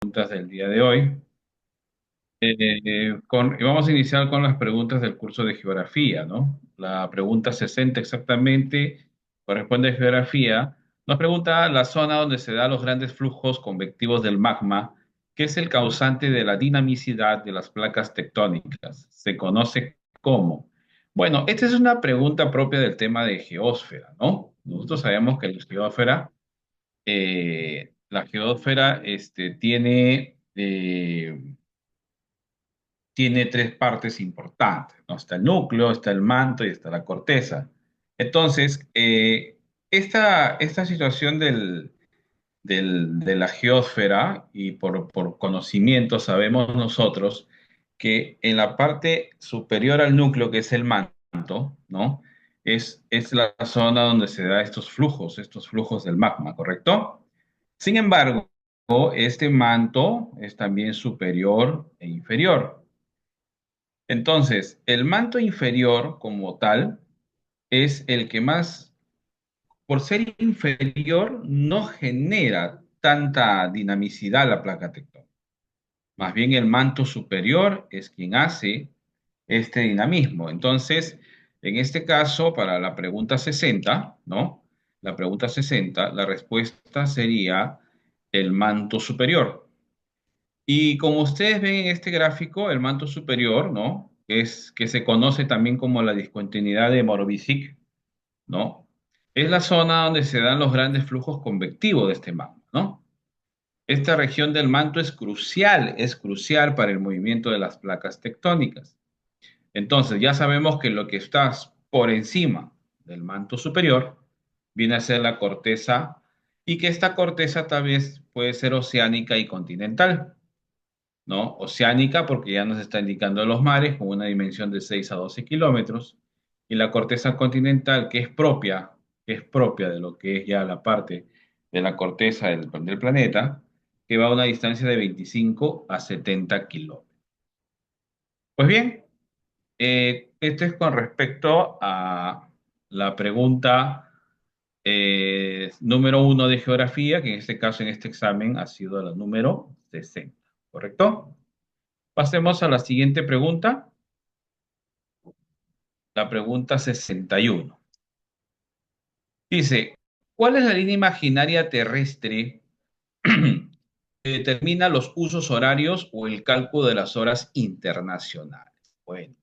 preguntas del día de hoy. Y vamos a iniciar con las preguntas del curso de geografía, ¿no? La pregunta 60 exactamente corresponde a geografía. Nos pregunta la zona donde se dan los grandes flujos convectivos del magma, que es el causante de la dinamicidad de las placas tectónicas. Se conoce como. Bueno, esta es una pregunta propia del tema de geósfera, ¿no? Nosotros sabemos que la geósfera tiene tres partes importantes, ¿no? Está el núcleo, está el manto y está la corteza. Entonces, esta situación de la geósfera, y por conocimiento sabemos nosotros que en la parte superior al núcleo, que es el manto, ¿no? Es la zona donde se da estos flujos del magma, ¿correcto? Sin embargo, este manto es también superior e inferior. Entonces, el manto inferior como tal es el que más, por ser inferior, no genera tanta dinamicidad la placa tectónica. Más bien el manto superior es quien hace este dinamismo. Entonces, en este caso, para la pregunta 60, ¿no? La pregunta 60, la respuesta sería el manto superior. Y como ustedes ven en este gráfico, el manto superior, ¿no? Es que se conoce también como la discontinuidad de Morovicic, ¿no? Es la zona donde se dan los grandes flujos convectivos de este magma, ¿no? Esta región del manto es crucial para el movimiento de las placas tectónicas. Entonces, ya sabemos que lo que está por encima del manto superior viene a ser la corteza, y que esta corteza tal vez puede ser oceánica y continental, ¿no? Oceánica, porque ya nos está indicando los mares con una dimensión de 6 a 12 kilómetros, y la corteza continental, que es propia de lo que es ya la parte de la corteza del planeta, que va a una distancia de 25 a 70 kilómetros. Pues bien, esto es con respecto a la pregunta número uno de geografía, que en este caso, en este examen, ha sido la número 60, ¿correcto? Pasemos a la siguiente pregunta, la pregunta 61. Dice, ¿cuál es la línea imaginaria terrestre que determina los usos horarios o el cálculo de las horas internacionales? Bueno,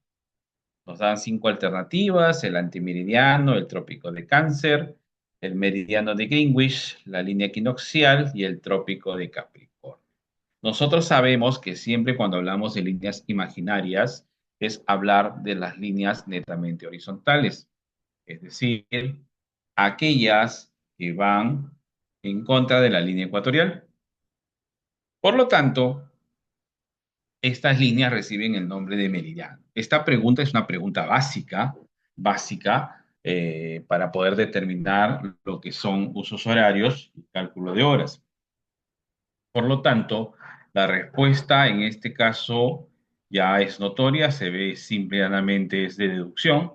nos dan cinco alternativas: el antimeridiano, el trópico de Cáncer, el meridiano de Greenwich, la línea equinoccial y el trópico de Capricornio. Nosotros sabemos que siempre cuando hablamos de líneas imaginarias es hablar de las líneas netamente horizontales, es decir, aquellas que van en contra de la línea ecuatorial. Por lo tanto, estas líneas reciben el nombre de meridiano. Esta pregunta es una pregunta básica, para poder determinar lo que son usos horarios y cálculo de horas. Por lo tanto, la respuesta en este caso ya es notoria, se ve simplemente es de deducción,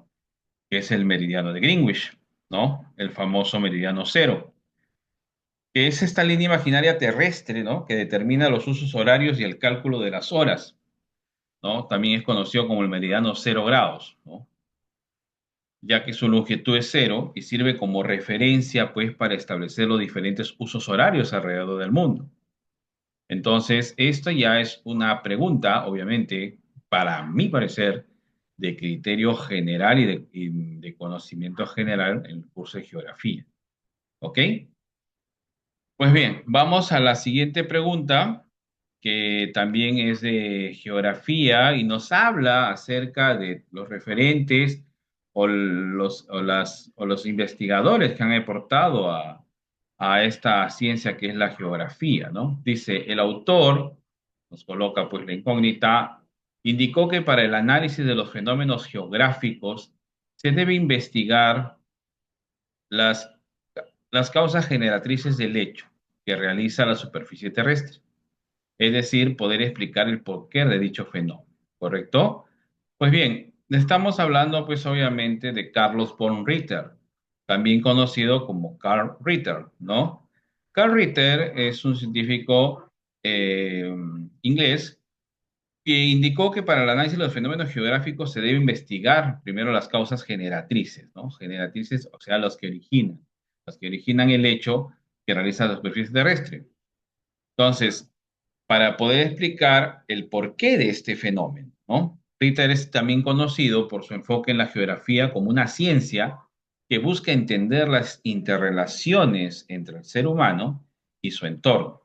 que es el meridiano de Greenwich, ¿no? El famoso meridiano cero, que es esta línea imaginaria terrestre, ¿no? Que determina los usos horarios y el cálculo de las horas, ¿no? También es conocido como el meridiano 0 grados, ¿no? Ya que su longitud es cero y sirve como referencia, pues, para establecer los diferentes usos horarios alrededor del mundo. Entonces, esto ya es una pregunta, obviamente, para mi parecer, de criterio general y de conocimiento general en el curso de geografía. ¿Ok? Pues bien, vamos a la siguiente pregunta, que también es de geografía y nos habla acerca de los referentes o los investigadores que han aportado a esta ciencia que es la geografía, ¿no? Dice, el autor, nos coloca pues la incógnita, indicó que para el análisis de los fenómenos geográficos se debe investigar las, las causas generatrices del hecho que realiza la superficie terrestre, es decir, poder explicar el porqué de dicho fenómeno, ¿correcto? Pues bien, estamos hablando pues obviamente de Carlos von Ritter, también conocido como Carl Ritter, ¿no? Carl Ritter es un científico eh, inglés, que indicó que para el análisis de los fenómenos geográficos se debe investigar primero las causas generatrices, ¿no? Generatrices, o sea, las que originan el hecho que realiza la superficie terrestre. Entonces, para poder explicar el porqué de este fenómeno, ¿no? Ritter es también conocido por su enfoque en la geografía como una ciencia que busca entender las interrelaciones entre el ser humano y su entorno.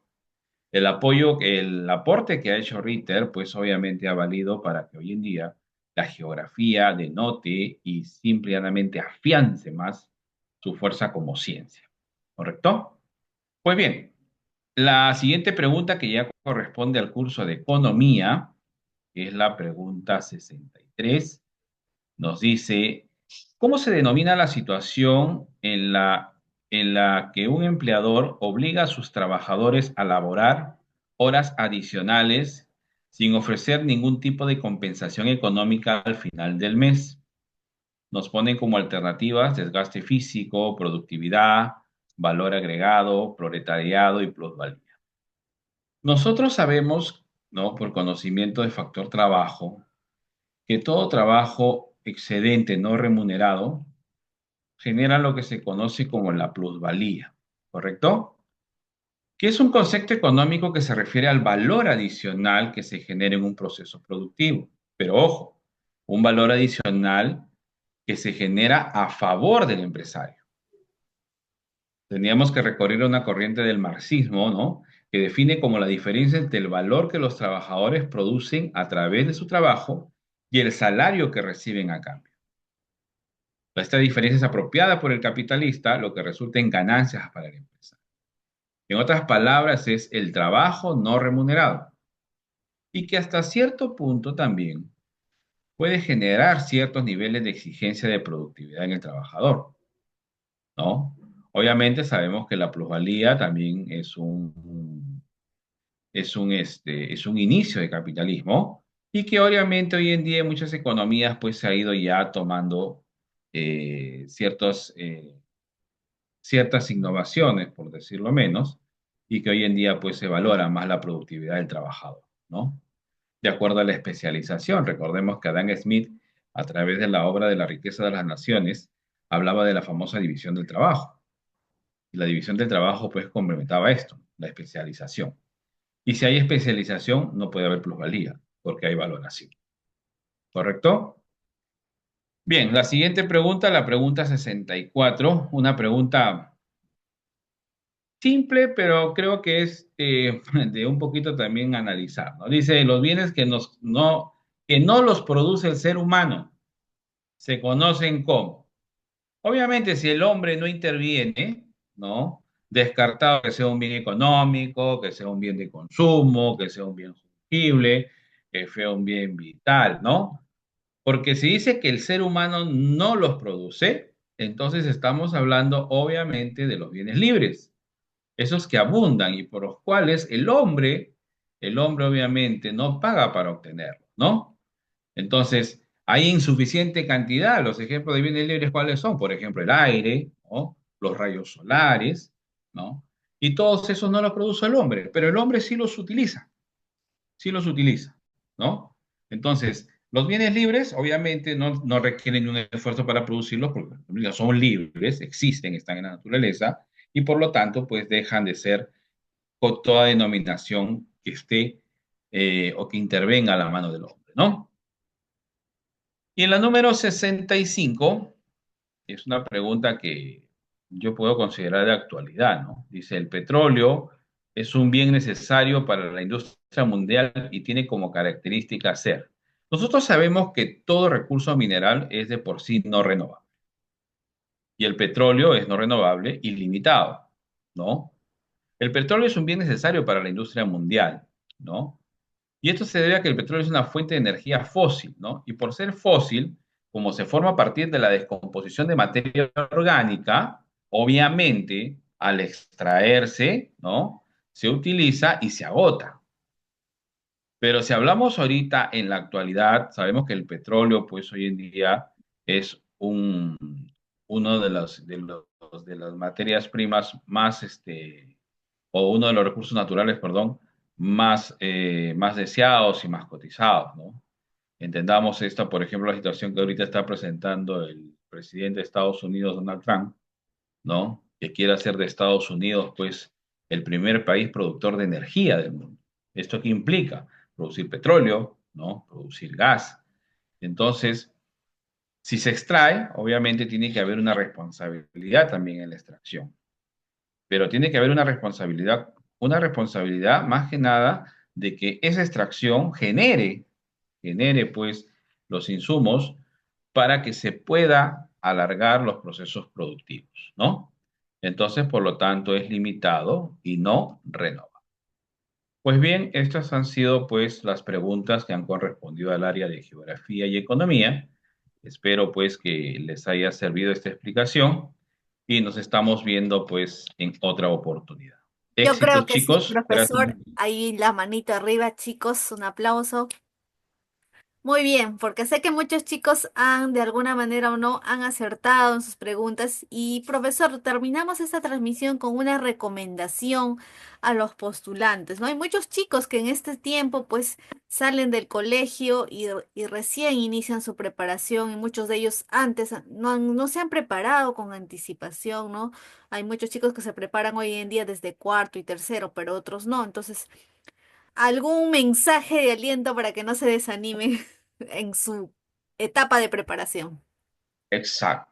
El aporte que ha hecho Ritter, pues obviamente ha valido para que hoy en día la geografía denote y simplemente afiance más su fuerza como ciencia. ¿Correcto? Pues bien, la siguiente pregunta que ya corresponde al curso de economía, que es la pregunta 63, nos dice, ¿cómo se denomina la situación en la que un empleador obliga a sus trabajadores a laborar horas adicionales sin ofrecer ningún tipo de compensación económica al final del mes? Nos ponen como alternativas desgaste físico, productividad, valor agregado, proletariado y plusvalía. Nosotros sabemos, ¿no? Por conocimiento de factor trabajo, que todo trabajo excedente no remunerado genera lo que se conoce como la plusvalía, ¿correcto? Que es un concepto económico que se refiere al valor adicional que se genera en un proceso productivo. Pero ojo, un valor adicional que se genera a favor del empresario. Teníamos que recorrer una corriente del marxismo, ¿no? Que define como la diferencia entre el valor que los trabajadores producen a través de su trabajo y el salario que reciben a cambio. Esta diferencia es apropiada por el capitalista, lo que resulta en ganancias para la empresa. En otras palabras, es el trabajo no remunerado y que hasta cierto punto también puede generar ciertos niveles de exigencia de productividad en el trabajador, ¿no? Obviamente sabemos que la plusvalía también es un inicio de capitalismo y que obviamente hoy en día en muchas economías pues se ha ido ya tomando ciertas innovaciones, por decirlo menos, y que hoy en día pues se valora más la productividad del trabajador, ¿no? De acuerdo a la especialización, recordemos que Adam Smith, a través de la obra de la riqueza de las naciones, hablaba de la famosa división del trabajo. Y la división del trabajo pues complementaba esto, la especialización. Y si hay especialización, no puede haber plusvalía, porque hay valoración. ¿Correcto? Bien, la siguiente pregunta, la pregunta 64, una pregunta simple, pero creo que es de un poquito también analizar, ¿no? Dice, los bienes que no los produce el ser humano se conocen como. Obviamente, si el hombre no interviene, ¿no? Descartado que sea un bien económico, que sea un bien de consumo, que sea un bien fungible, que sea un bien vital, ¿no? Porque si dice que el ser humano no los produce, entonces estamos hablando obviamente de los bienes libres, esos que abundan y por los cuales el hombre obviamente no paga para obtenerlos, ¿no? Entonces, hay insuficiente cantidad. Los ejemplos de bienes libres, ¿cuáles son? Por ejemplo, el aire, ¿no? Los rayos solares, ¿no? Y todos esos no los produce el hombre, pero el hombre sí los utiliza, ¿no? Entonces, los bienes libres obviamente no requieren un esfuerzo para producirlos porque son libres, existen, están en la naturaleza y por lo tanto, pues dejan de ser con toda denominación que esté o que intervenga a la mano del hombre, ¿no? Y en la número 65 es una pregunta que yo puedo considerar de actualidad, ¿no? Dice, el petróleo es un bien necesario para la industria mundial y tiene como característica ser. Nosotros sabemos que todo recurso mineral es de por sí no renovable y el petróleo es no renovable y limitado, ¿no? El petróleo es un bien necesario para la industria mundial, ¿no? Y esto se debe a que el petróleo es una fuente de energía fósil, ¿no? Y por ser fósil, como se forma a partir de la descomposición de materia orgánica, obviamente, al extraerse, ¿no? Se utiliza y se agota. Pero si hablamos ahorita en la actualidad, sabemos que el petróleo, pues hoy en día es uno de las materias primas más, o uno de los recursos naturales, perdón, más deseados y más cotizados, ¿no? Entendamos esto, por ejemplo, la situación que ahorita está presentando el presidente de Estados Unidos, Donald Trump, ¿no? Que quiere hacer de Estados Unidos, pues, el primer país productor de energía del mundo. ¿Esto qué implica? Producir petróleo, ¿no? Producir gas. Entonces, si se extrae, obviamente tiene que haber una responsabilidad también en la extracción, pero tiene que haber una responsabilidad más que nada de que esa extracción genere pues los insumos para que se pueda alargar los procesos productivos, ¿no? Entonces, por lo tanto, es limitado y no renovado. Pues bien, estas han sido pues las preguntas que han correspondido al área de geografía y economía. Espero pues que les haya servido esta explicación y nos estamos viendo pues en otra oportunidad. Yo creo Éxitos, que sí, chicos. Gracias. profesor. Ahí la manito arriba, chicos, un aplauso. Muy bien, porque sé que muchos chicos han, de alguna manera o no, han acertado en sus preguntas. Y profesor, terminamos esta transmisión con una recomendación a los postulantes, ¿no? Hay muchos chicos que en este tiempo, pues, salen del colegio y recién inician su preparación, y muchos de ellos antes no se han preparado con anticipación, ¿no? Hay muchos chicos que se preparan hoy en día desde cuarto y tercero, pero otros no. Entonces, algún mensaje de aliento para que no se desanimen en su etapa de preparación. Exacto.